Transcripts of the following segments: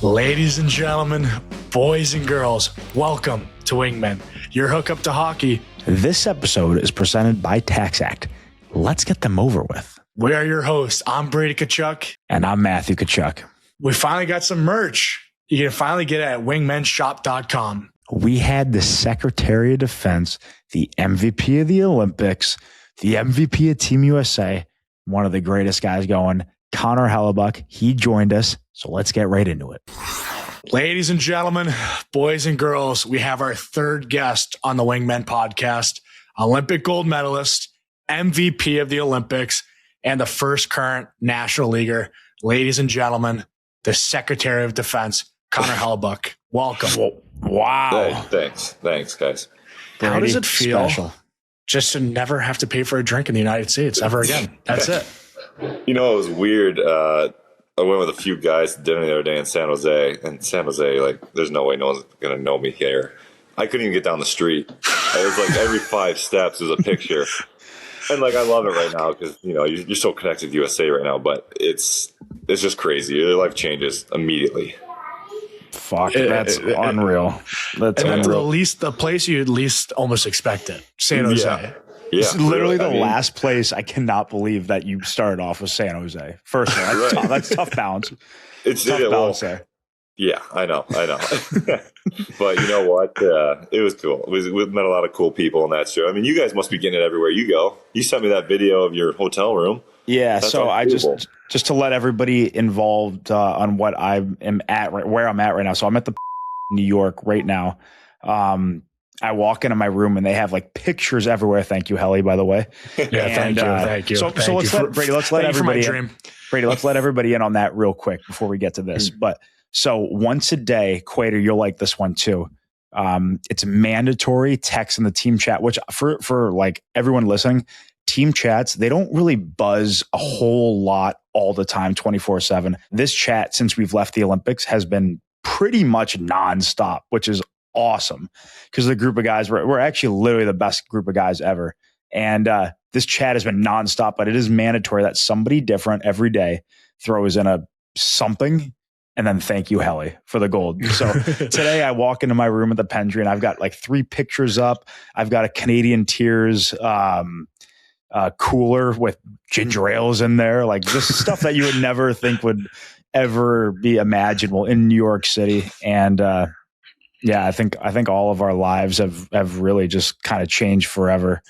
Ladies and gentlemen, boys and girls, welcome to Wingmen, your hookup to hockey. This episode is presented by Tax Act. Let's get them over with. We are your hosts. I'm Brady Tkachuk. And I'm Matthew Tkachuk. We finally got some merch. You can finally get it at wingmenshop.com. We had the Secretary of Defense, the MVP of the Olympics, the MVP of Team USA, one of the greatest guys going, Connor Hellebuyck. He joined us, so let's get right into it. Ladies and gentlemen, boys and girls, we have our third guest on the Wingmen podcast, Olympic gold medalist, MVP of the Olympics, and the first current National Leaguer. Ladies and gentlemen, the Secretary of Defense, Connor Hellebuyck. Welcome. Wow. Hey, thanks, guys. How does it feel special. just to never have to pay for a drink in the United States ever again? That's it. You know, it was weird. I went with a few guys to dinner the other day in San Jose, and San Jose, like, there's no way no one's going to know me here. I couldn't even get down the street. It was like every 5 steps is a picture. And, like, I love it right now because, you know, you're so connected to USA right now, but it's just crazy. Your life changes immediately. Fuck, that's unreal. That's unreal. The place you'd least almost expect it, San Jose. Yeah, It's literally the I mean, last place. I cannot believe that you started off with San Jose. First of all, that's Right. tough. That's tough balance. It's Tough well, balance there. yeah, I know. But you know what? It was cool. We met a lot of cool people on that show. I mean, you guys must be getting it everywhere you go. You sent me that video of your hotel room. Yeah, That's so I unbelievable. just to let everybody involved on what I am at, where I'm at right now. So I'm at the New York right now. I walk into my room and they have like pictures everywhere. Thank you, Helly, by the way. Yeah, thank you. So let's let Brady, let's let everybody in. Brady, let's let everybody in on that real quick before we get to this. But so once a day, Quater, you'll like this one too. It's mandatory text in the team chat, which for like everyone listening, team chats, they don't really buzz a whole lot all the time, 24/7. This chat, since we've left the Olympics, has been pretty much nonstop, which is awesome because the group of guys, we're actually literally the best group of guys ever. And this chat has been nonstop, but it is mandatory that somebody different every day throws in a something and then thank you, Helly, for the gold. So today I walk into my room at the Pendry and I've got like 3 pictures up. I've got a Canadian Tears cooler with ginger ales in there, like just stuff that you would never think would ever be imaginable in New York City. And yeah, I think all of our lives have really just kind of changed forever.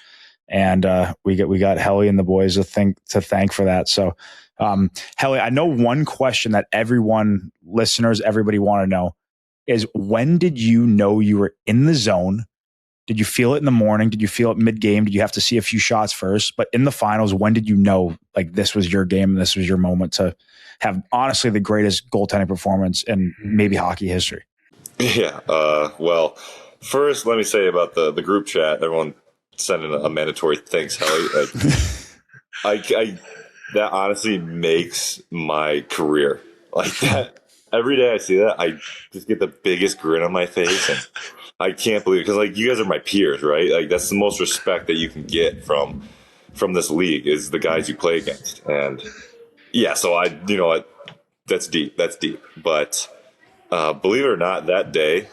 And we got Helly and the boys to thank for that. So Helly, I know one question that everybody want to know is, when did you know you were in the zone? Did you feel it in the morning? Did you feel it mid-game? Did you have to see a few shots first? But in the finals, when did you know like this was your game and this was your moment to have honestly the greatest goaltending performance in maybe hockey history? Yeah. Well, first, let me say about the group chat. Everyone sending a mandatory thanks, Helly. I that honestly makes my career. Like that. Every day I see that, I just get the biggest grin on my face, and I can't believe it because like you guys are my peers, right? Like that's the most respect that you can get from this league is the guys you play against, and yeah. So that's deep. That's deep, but. Believe it or not, that day,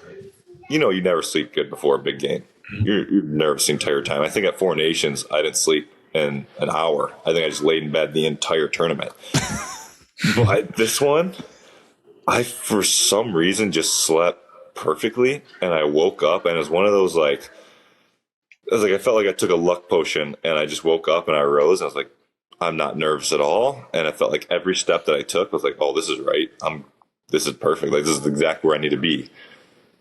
you know, you never sleep good before a big game. You're nervous the entire time. I think at Four Nations, I didn't sleep in an hour. I think I just laid in bed the entire tournament. But this one, I, for some reason, just slept perfectly. And I woke up and it was one of those, I felt like I took a luck potion and I just woke up and I rose and I was like, I'm not nervous at all. And I felt like every step that I took was like, oh, this is right. This is perfect. Like, this is exactly where I need to be.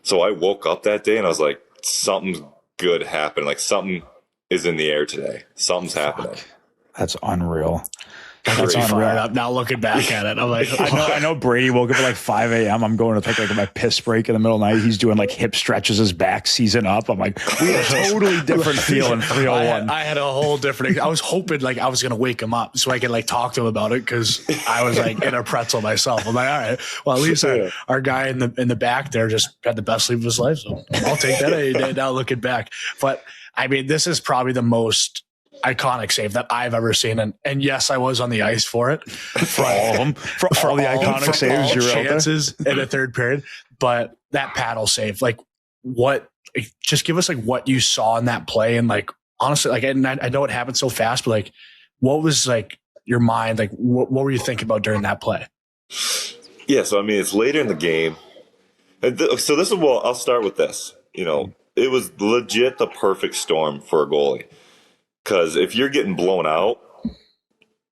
So I woke up that day and I was like, something's good happened. Like, something is in the air today. Something's happening. That's unreal. That's fired up now looking back at it. I'm like, I know Brady woke up at like 5 a.m. I'm going to take like my piss break in the middle of the night. He's doing like hip stretches, his back season up. I'm like, we had a totally different feel in 301. I had a whole different, I was hoping like I was going to wake him up so I could like talk to him about it because I was like in a pretzel myself. I'm like, all right, well, at least our guy in the back there just had the best sleep of his life. So I'll take that any day now looking back. But I mean, this is probably the most iconic save that I've ever seen. And yes, I was on the ice for it. For all of them. For all the iconic saves you were chances in the third period. But that paddle save, like just give us like what you saw in that play. And like, honestly, like, and I know it happened so fast, but like, what was like your mind? Like, what were you thinking about during that play? Yeah. So, I mean, it's later in the game. So this is, well, I'll start with this. You know, it was legit the perfect storm for a goalie. Because if you're getting blown out,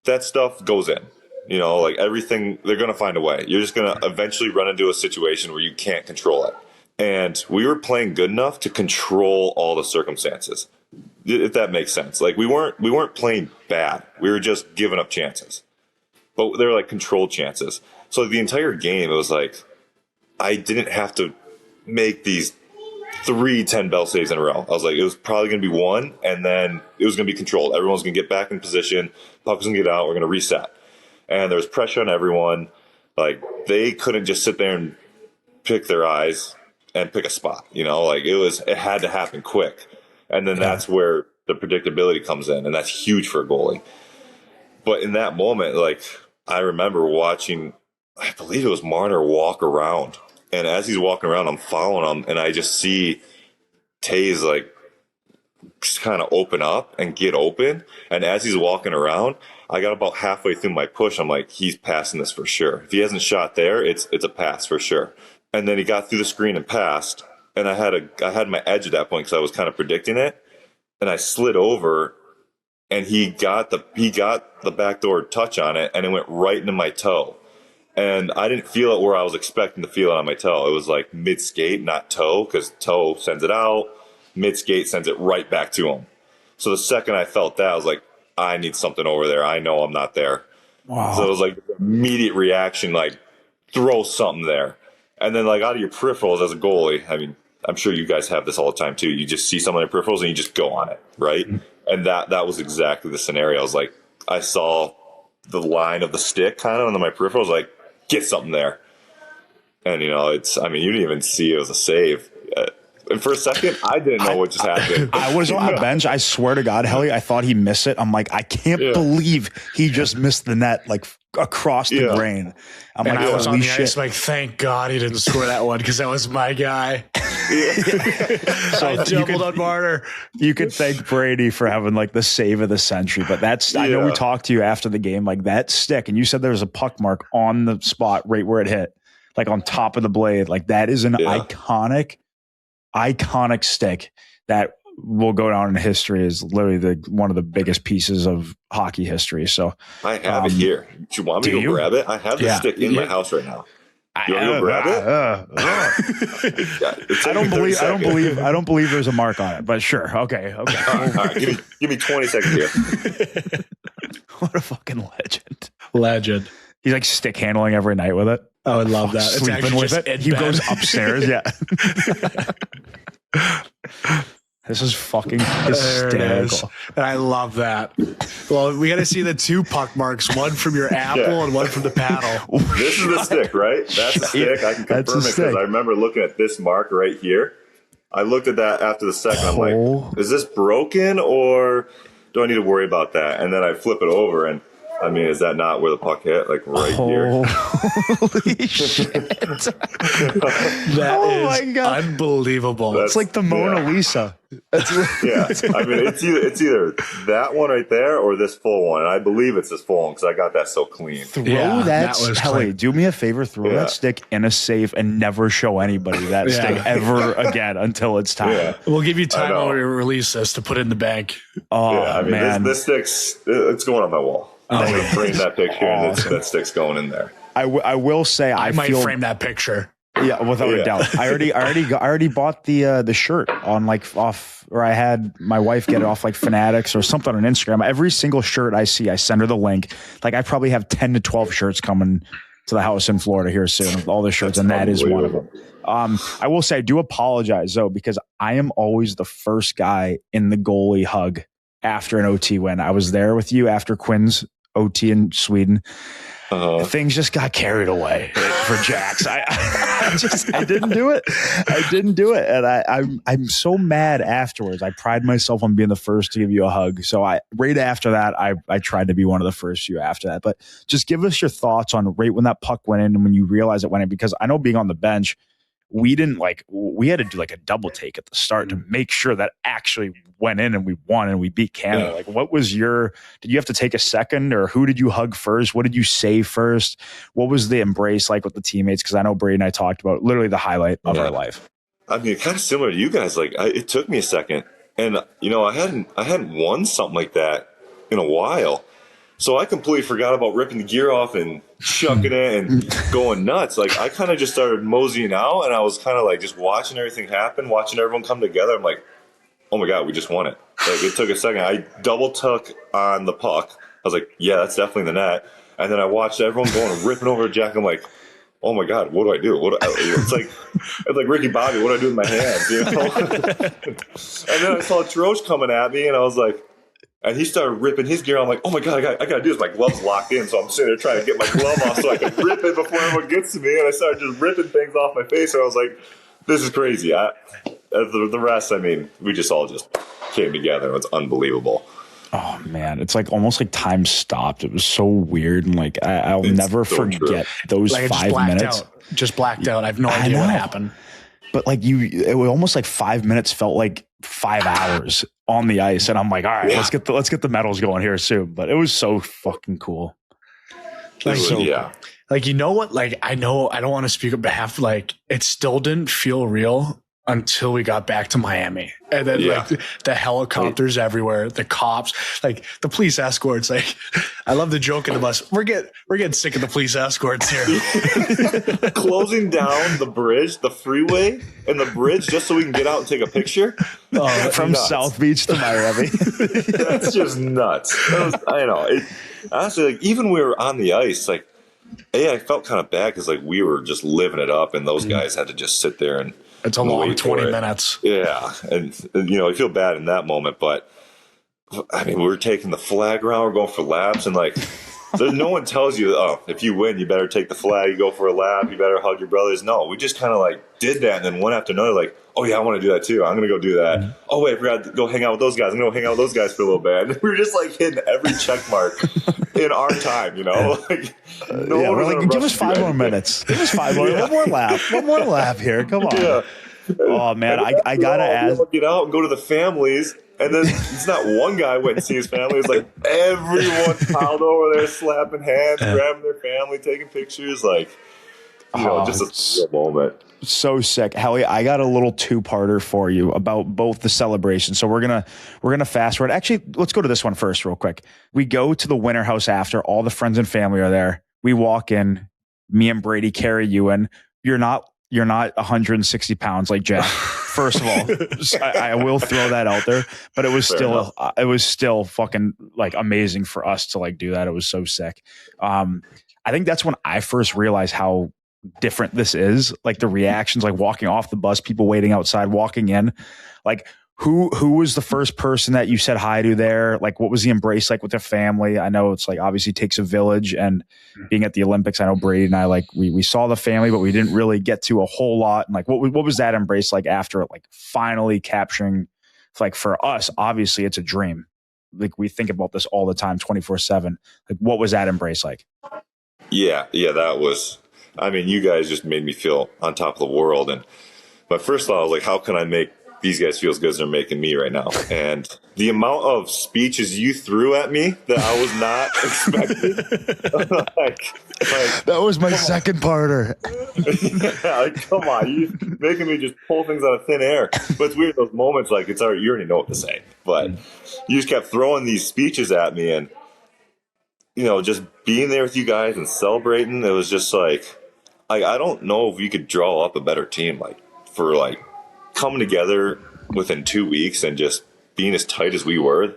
that stuff goes in. You know, like everything, they're going to find a way. You're just going to eventually run into a situation where you can't control it. And we were playing good enough to control all the circumstances, if that makes sense. Like we weren't playing bad. We were just giving up chances. But they were like controlled chances. So the entire game, it was like I didn't have to make these 3 10-bell saves in a row. I was like, it was probably going to be one, and then it was going to be controlled. Everyone's going to get back in position. Puck was going to get out. We're going to reset. And there was pressure on everyone. Like, they couldn't just sit there and pick their eyes and pick a spot. You know, like it had to happen quick. And then that's where the predictability comes in, and that's huge for a goalie. But in that moment, like, I remember watching, I believe it was Marner walk around. And as he's walking around, I'm following him, and I just see Taze, like, just kind of open up and get open. And as he's walking around, I got about halfway through my push. I'm like, he's passing this for sure. If he hasn't shot there, it's a pass for sure. And then he got through the screen and passed. And I had my edge at that point because I was kind of predicting it. And I slid over, and he got the backdoor touch on it, and it went right into my toe. And I didn't feel it where I was expecting to feel it on my toe. It was like mid-skate, not toe, because toe sends it out. Mid-skate sends it right back to him. So the second I felt that, I was like, I need something over there. I know I'm not there. Wow. So it was like immediate reaction, like throw something there. And then like out of your peripherals as a goalie, I mean, I'm sure you guys have this all the time too. You just see something in your peripherals and you just go on it, right? Mm-hmm. And that was exactly the scenario. I was like, I saw the line of the stick kind of under my peripherals, like, get something there. And, you know, you didn't even see it was a save. And for a second, I didn't know what just happened. I was on the bench. I swear to God, Helly, I thought he missed it. I'm like, I can't believe he just missed the net, like, across the grain. I'm like, I was on the ice, like, thank God he didn't score that one because that was my guy. So I doubled on Marner. You could thank Brady for having like the save of the century, but I know we talked to you after the game, like that stick, and you said there was a puck mark on the spot right where it hit, like on top of the blade. Like that is an iconic stick that will go down in history as literally one of the biggest pieces of hockey history. So I have it here. Do you want me to go grab it? I have the stick in my house right now. You want to go grab it? I don't believe there's a mark on it, but sure. Okay. All right. Give me 20 seconds here. What a fucking legend. He's like stick handling every night with it. I would love that. Sleeping with it. He goes upstairs. Yeah. This is fucking hysterical. And I love that. Well, we got to see the 2 puck marks, one from your apple and one from the paddle. This is the stick, right? That's a stick. I can confirm it because I remember looking at this mark right here. I looked at that after the second. I'm like, is this broken or do I need to worry about that? And then I flip it over and I mean, is that not where the puck hit? Like right here. Holy shit. That is unbelievable. It's like the Mona Lisa. Yeah. I mean, it's either that one right there or this full one. And I believe it's this full one because I got that so clean. Helly, do me a favor. Throw that stick in a safe and never show anybody that stick ever again until it's time. Yeah. We'll give you time while we release this to put it in the bank. Oh, yeah, I mean, man. This stick's, it's going on my wall. I'm going to frame that picture and that stick's going in there. I will say I might frame that picture. Yeah, without a doubt. I already bought the shirt on or I had my wife get it off like Fanatics or something on Instagram. Every single shirt I see, I send her the link. Like I probably have 10 to 12 shirts coming to the house in Florida here soon. All the shirts, and that is one of them. I will say I do apologize though because I am always the first guy in the goalie hug after an OT win. I was there with you after Quinn's OT in Sweden. things just got carried away for Jax. I didn't do it. And I'm so mad afterwards. I pride myself on being the first to give you a hug. So right after that, I tried to be one of the first few after that. But just give us your thoughts on right when that puck went in and when you realized it went in, because I know being on the bench, we had to do like a double take at the start to make sure that actually went in and we won and we beat Canada. Like, what was did you have to take a second, or who did you hug first? What did you say first? What was the embrace like with the teammates? Because I know Brady and I talked about literally the highlight of our life. I mean, kind of similar to you guys. Like, it took me a second, and I hadn't won something like that in a while. So I completely forgot about ripping the gear off and chucking it and going nuts. Like, I kind of just started moseying out, and I was kind of like just watching everything happen, watching everyone come together. I'm like, oh my God, we just won it. Like, it took a second. I double tuck on the puck. I was like, yeah, that's definitely the net. And then I watched everyone going and ripping over Jack. I'm like, oh my God, what do I do? It's like Ricky Bobby. What do I do with my hands? And then I saw Troche coming at me, and I was like, and he started ripping his gear. I'm like, oh my God, I got to do this. My glove's locked in, so I'm sitting there trying to get my glove off so I can rip it before everyone gets to me. And I started just ripping things off my face, and I was like, this is crazy. The rest, I mean, we just all just came together. It was unbelievable. Oh man, it's like almost like time stopped. It was so weird, and like I'll never forget those like 5 minutes. Just blacked out. I have no idea what happened. But like it was almost like 5 minutes felt like 5 hours on the ice, and I'm like, all right, let's get the medals going here soon. But it was so fucking cool. Like, you know what? Like, I know I don't want to speak on behalf. Like, it still didn't feel real until we got back to Miami. And then like the helicopters everywhere, the cops, like the police escorts. Like, I love the joke in the bus. We're getting sick of the police escorts here. Closing down the bridge, the freeway and the bridge just so we can get out and take a picture. From nuts. South Beach to Miami. That's just nuts. I know. Honestly, like, even when we were on the ice, like, I felt kind of bad because like we were just living it up, and those guys had to just sit there and it's a long 20 minutes. Yeah. And I feel bad in that moment, but I mean, we were taking the flag around, we're going for laps, and like, no one tells you, oh, if you win, you better take the flag, you go for a lap, you better hug your brothers. No, we just kind of like did that. And then one after another, like, oh yeah, I want to do that too. I'm going to go do that. Mm-hmm. Oh wait, I forgot to go hang out with those guys. I'm going to hang out with those guys for a little bit. And we were just like hitting every check mark in our time, Like, we're like, give us 5 more minutes. Give us 5 more. One more lap here. Come on. Yeah. Oh man, I gotta ask. Get out and go to the families, and then it's not one guy went and see his family. It's like everyone piled over there, slapping hands, grabbing their family, taking pictures. Like, just a real moment. So sick, Helly. I got a little 2-parter for you about both the celebrations. So we're gonna fast forward. Actually, let's go to this one first, real quick. We go to the winter house after. All the friends and family are there. We walk in. Me and Brady carry you in. You're not 160 pounds like Jack. First of all, I will throw that out there, but it was still fucking like amazing for us to like do that. It was so sick. I think that's when I first realized how different this is. Like the reactions, like walking off the bus, people waiting outside, walking in, like who was the first person that you said hi to there? Like, what was the embrace like with their family? I know it's like obviously takes a village, and being at the Olympics, I know Brady and I like we saw the family, but we didn't really get to a whole lot. And like, what was that embrace like after like finally capturing? Like for us, obviously, it's a dream. Like we think about this all the time, 24/7. Like, what was that embrace like? Yeah, that was. I mean, you guys just made me feel on top of the world. And my first thought was like, how can I make these guys feel as good as they're making me right now? And the amount of speeches you threw at me that I was not expecting. like, that was my second parter. Come on, you're making me just pull things out of thin air. But it's weird, those moments, like you already know what to say. But you just kept throwing these speeches at me, and just being there with you guys and celebrating, it was just like I don't know if you could draw up a better team for coming together within 2 weeks and just being as tight as we were.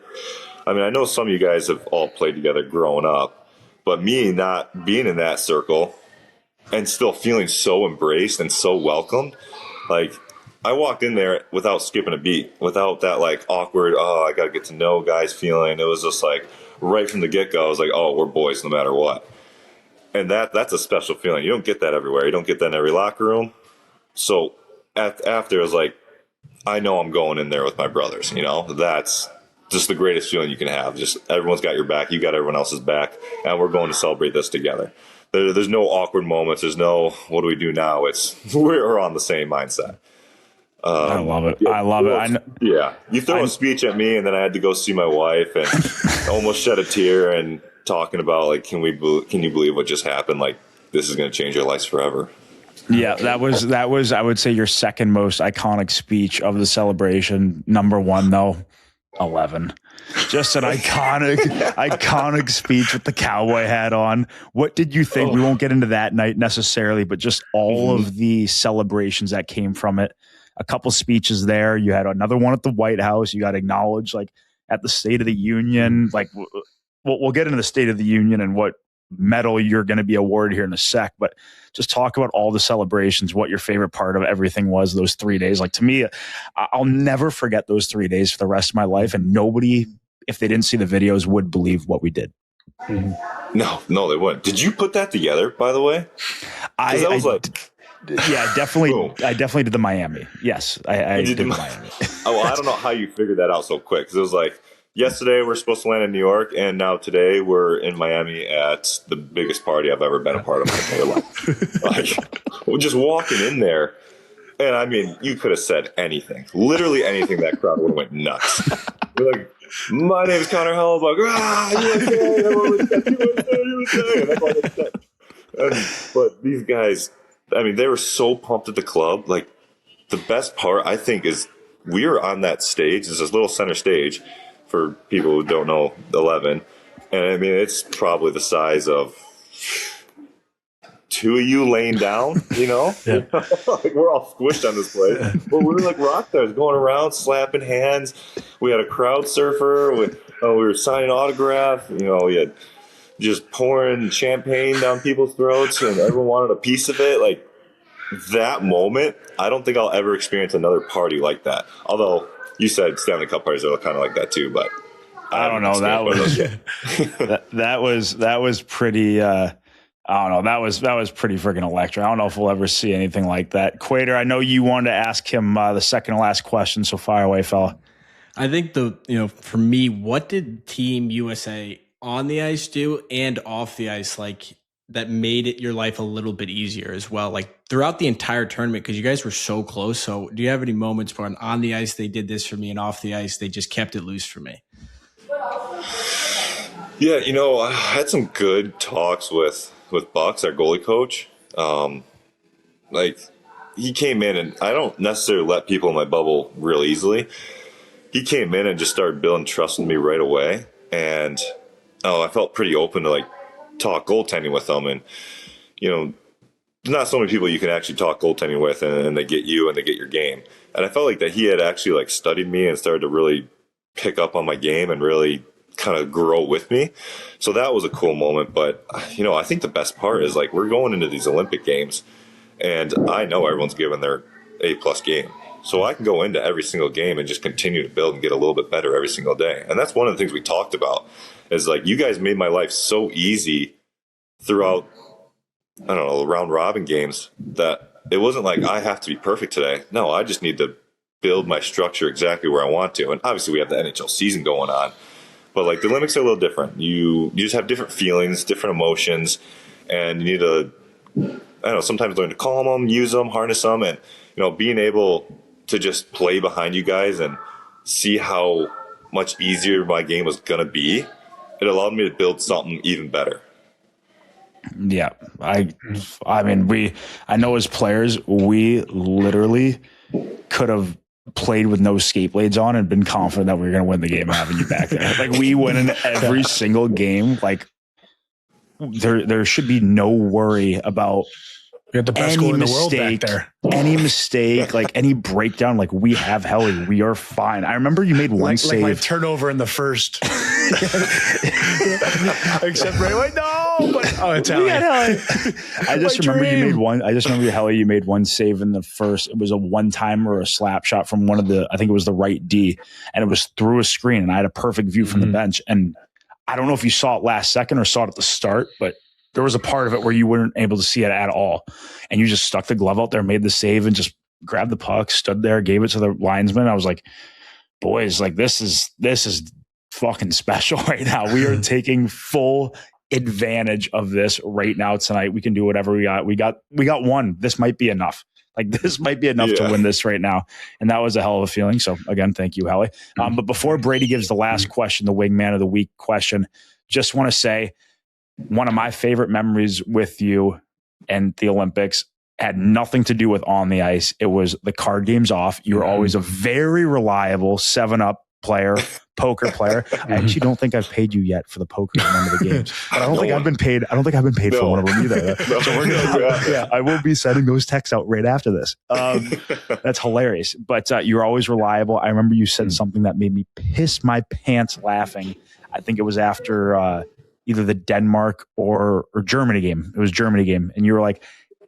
I mean, I know some of you guys have all played together growing up, but me not being in that circle and still feeling so embraced and so welcomed, like I walked in there without skipping a beat, without that like awkward, I got to get to know guys feeling. It was just like right from the get-go, I was like, oh, we're boys no matter what. And that's a special feeling. You don't get that everywhere. You don't get that in every locker room. So after, it was like, I know I'm going in there with my brothers. That's just the greatest feeling you can have. Just everyone's got your back. You got everyone else's back. And we're going to celebrate this together. There's no awkward moments. There's no, what do we do now? We're on the same mindset. I love it. I love it. Yeah. You throw a speech at me, and then I had to go see my wife and almost shed a tear and talking about, like, can you believe what just happened? Like, this is going to change your lives forever. Yeah, that was, I would say, your second most iconic speech of the celebration. Number one, though, 11. Just an iconic speech with the cowboy hat on. What did you think? We won't get into that night necessarily, but just all of the celebrations that came from it. A couple speeches there. You had another one at the White House. You got acknowledged, like, at the State of the Union. Like, we'll get into the State of the Union and what medal you're going to be awarded here in a sec, but just talk about all the celebrations, what your favorite part of everything was those 3 days. Like, to me, I'll never forget those 3 days for the rest of my life, and nobody, if they didn't see the videos, would believe what we did. No, they wouldn't. Did you put that together, by the way? Yeah, definitely. I definitely did the Miami. Yes, I did the Miami. I don't know how you figured that out so quick, because it was like, yesterday we're supposed to land in New York, and now today we're in Miami at the biggest party I've ever been a part of my entire life. Like, we're just walking in there, and I mean, you could have said anything, literally anything. That crowd would have went nuts. You're like, my name is Connor Hellebuyck. USA. But these guys, I mean, they were so pumped at the club. Like, the best part, I think, is we were on that stage. There's this little center stage for people who don't know 11. And I mean, it's probably the size of two of you laying down, Yeah. Like, we're all squished on this place. Yeah. But we were like rock stars going around, slapping hands. We had a crowd surfer. We were signing autographs. We had just pouring champagne down people's throats, and everyone wanted a piece of it. Like, that moment, I don't think I'll ever experience another party like that. Although you said Stanley Cup parties are kind of like that too, but I don't know. That was pretty. I don't know. That was pretty freaking electric. I don't know if we'll ever see anything like that. Quater, I know you wanted to ask him the second to last question, so fire away, fella. I think for me, what did Team USA on the ice do and off the ice, like, that made it your life a little bit easier as well, like throughout the entire tournament, because you guys were so close? So do you have any moments where on the ice they did this for me, and off the ice they just kept it loose for me? Yeah, I had some good talks with Bucks, our goalie coach. Like, he came in, and I don't necessarily let people in my bubble real easily. He came in and just started building trust in me right away, and I felt pretty open to, like, talk goaltending with them. And there's not so many people you can actually talk goaltending with, and they get you and they get your game. And I felt like that he had actually, like, studied me and started to really pick up on my game and really kind of grow with me. So that was a cool moment. But I think the best part is, like, we're going into these Olympic games, and I know everyone's giving their A+ game. So I can go into every single game and just continue to build and get a little bit better every single day. And that's one of the things we talked about, is, like, you guys made my life so easy throughout, I don't know, round robin games, that it wasn't like I have to be perfect today. No, I just need to build my structure exactly where I want to. And obviously we have the NHL season going on, but, like, the Olympics are a little different. You just have different feelings, different emotions, and you need to, I don't know, sometimes learn to calm them, use them, harness them, and, being able to just play behind you guys and see how much easier my game was going to be, it allowed me to build something even better. Yeah. I mean, I know as players, we literally could have played with no skate blades on and been confident that we were going to win the game having you back there. Like, we win in every single game. Like, there should be no worry about we had the best goal in the world back there. Any mistake, like any breakdown, like, we have Helly. We are fine. I remember you made one save. Like my turnover in the first. Except right away, no. But it's Helly. I just remember you made one. I just remember Helly. You made one save in the first. It was a one-timer or a slap shot from one of the. I think it was the right D, and it was through a screen, and I had a perfect view from the bench. And I don't know if you saw it last second or saw it at the start, but there was a part of it where you weren't able to see it at all. And you just stuck the glove out there, made the save, and just grabbed the puck, stood there, gave it to the linesman. I was like, boys, like this is fucking special right now. We are taking full advantage of this right now tonight. We can do whatever we got. We got one. This might be enough. Like this might be enough to win this right now. And that was a hell of a feeling. So again, thank you, Helly. But before Brady gives the last question, the Wingman of the Week question, just want to say one of my favorite memories with you and the Olympics had nothing to do with on the ice. It was the card games off. You were always a very reliable 7-up player, poker player. I actually don't think I've paid you yet for the poker at the end of the games. But I don't think I've been paid. I don't think I've been paid for one of them either. So we're gonna, I will be sending those texts out right after this. That's hilarious. But you're always reliable. I remember you said something that made me piss my pants laughing. I think it was after either the Denmark or Germany game. It was Germany game. And you were like,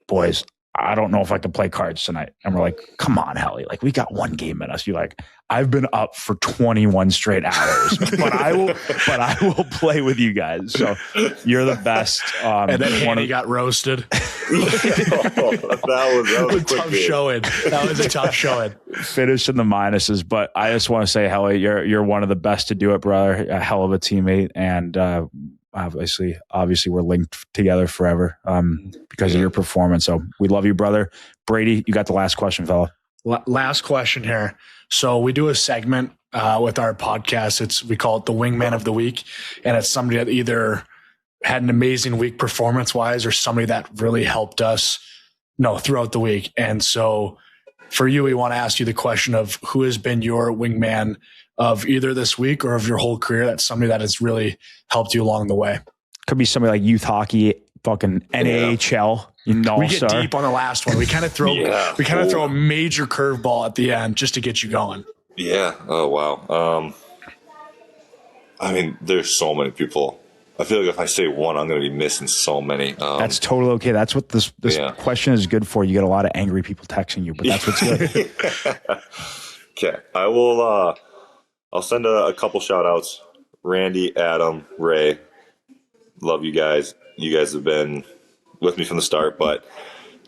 boys, I don't know if I can play cards tonight. And we're like, come on, Helly. Like, we got one game in us. You're like, I've been up for 21 straight hours, but I will play with you guys. So you're the best. And then Hanny got roasted. that was a tough showing. That was a tough showing. Finished in the minuses, but I just want to say, Helly, you're one of the best to do it, brother. A hell of a teammate. And, obviously we're linked together forever because of your performance. So we love you, brother. Brady, you got the last question, fella. Last question here. So we do a segment with our podcast. We call it the Wingman of the Week. And it's somebody that either had an amazing week performance wise or somebody that really helped us throughout the week. And so for you, we want to ask you the question of who has been your wingman of either this week or of your whole career. That's somebody that has really helped you along the way. Could be somebody like youth hockey, fucking NAHL. We get deep on the last one. We kind of throw a major curveball at the end just to get you going. Yeah. Oh wow. I mean, there's so many people. I feel like if I say one, I'm going to be missing so many. That's totally okay. That's what this question is good for. You get a lot of angry people texting you, but that's what's good. Okay. I will, I'll send a couple shout outs. Randy, Adam, Ray. Love you guys. You guys have been with me from the start, but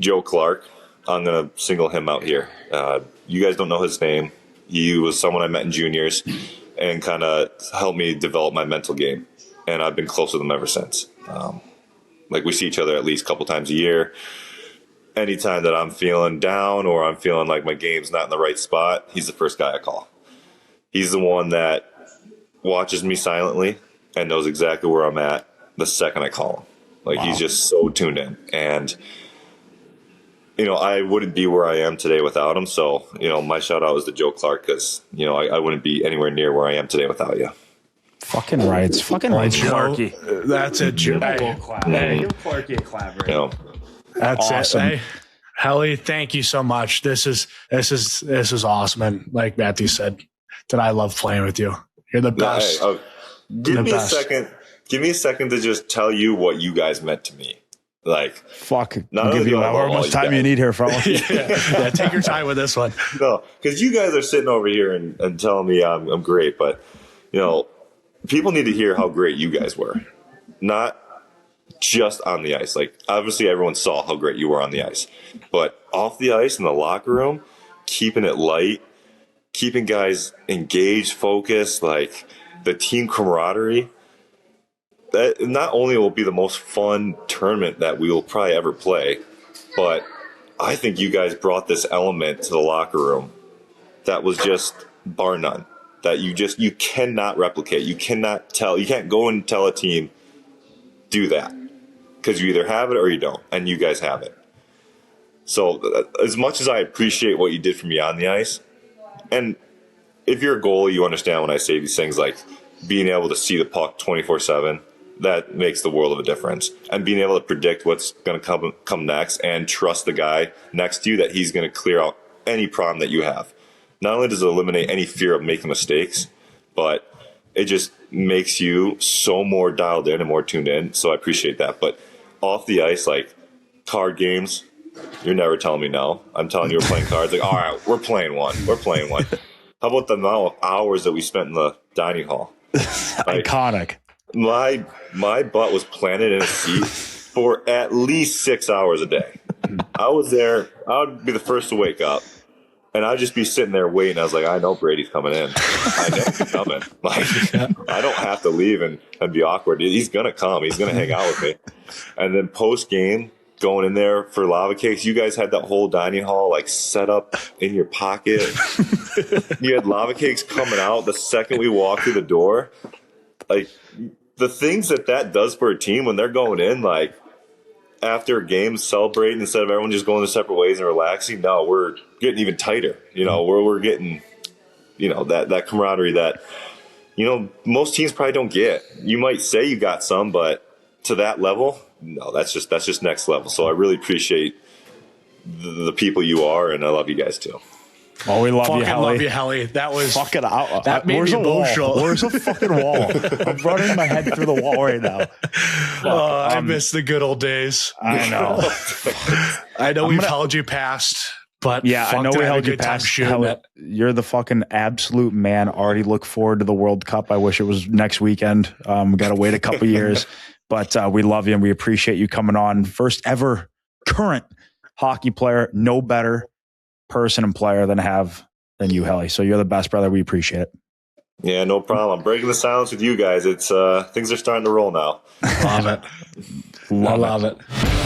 Joe Clark, I'm going to single him out here. You guys don't know his name. He was someone I met in juniors and kind of helped me develop my mental game. And I've been close with him ever since. Like we see each other at least a couple times a year. Anytime that I'm feeling down or I'm feeling like my game's not in the right spot, he's the first guy I call. He's the one that watches me silently and knows exactly where I'm at the second I call him. Like He's just so tuned in. And, I wouldn't be where I am today without him. So, my shout out is to Joe Clark because, I wouldn't be anywhere near where I am today without you. Fucking rights, Clarky. That's a joke. Hey, give Clarky a clap, right? That's awesome. Hey, Helly, thank you so much. This is awesome, and like Matthew said, that I love playing with you. You're the best. Hey, give me a second. Give me a second to just tell you what you guys meant to me. Like, fuck, I'll give you however much time you need here, fella. yeah, take your time with this one. No, because you guys are sitting over here and telling me I'm great, but people need to hear how great you guys were, not just on the ice. Like, obviously, everyone saw how great you were on the ice, but off the ice in the locker room, keeping it light, keeping guys engaged, focused, like the team camaraderie. That not only will be the most fun tournament that we will probably ever play, but I think you guys brought this element to the locker room that was just bar none. That you cannot replicate. You can't go and tell a team, do that. Because you either have it or you don't. And you guys have it. So as much as I appreciate what you did for me on the ice, and if you're a goalie, you understand when I say these things like being able to see the puck 24/7, that makes the world of a difference. And being able to predict what's going to come next and trust the guy next to you that he's going to clear out any problem that you have. Not only does it eliminate any fear of making mistakes, but it just makes you so more dialed in and more tuned in. So I appreciate that. But off the ice, like card games, you're never telling me no. I'm telling you we're playing cards. Like, all right, we're playing one. How about the amount of hours that we spent in the dining hall? Iconic. My butt was planted in a seat for at least 6 hours a day. I was there. I would be the first to wake up, and I'd just be sitting there waiting. I was like, I know Brady's coming in. I know he's coming. Like, I don't have to leave and be awkward. He's going to come. He's going to hang out with me. And then post-game, going in there for lava cakes, you guys had that whole dining hall like set up in your pocket. You had lava cakes coming out the second we walked through the door. Like, the things that does for a team when they're going in, like, after a game celebrating instead of everyone just going their separate ways and relaxing. No, we're getting even tighter. You know, we're getting, you know, that camaraderie that, you know, most teams probably don't get. You might say you got some, but to that level, no, that's just next level. So I really appreciate the people you are, and I love you guys too. Oh, we love you, Helly. Love you, Helly. That was fucking out. That made me emotional. Where's a fucking wall? I'm running my head through the wall right now. I miss the good old days. I know. I know we've held you past, but yeah, I know we held you past. You're the fucking absolute man. Already look forward to the World Cup. I wish it was next weekend. We got to wait a couple years, but we love you and we appreciate you coming on. First ever current hockey player, no better person and player than you, Helly. So you're the best, brother. We appreciate it. Yeah, no problem. I'm breaking the silence with you guys. It's things are starting to roll now. Love it. Love it.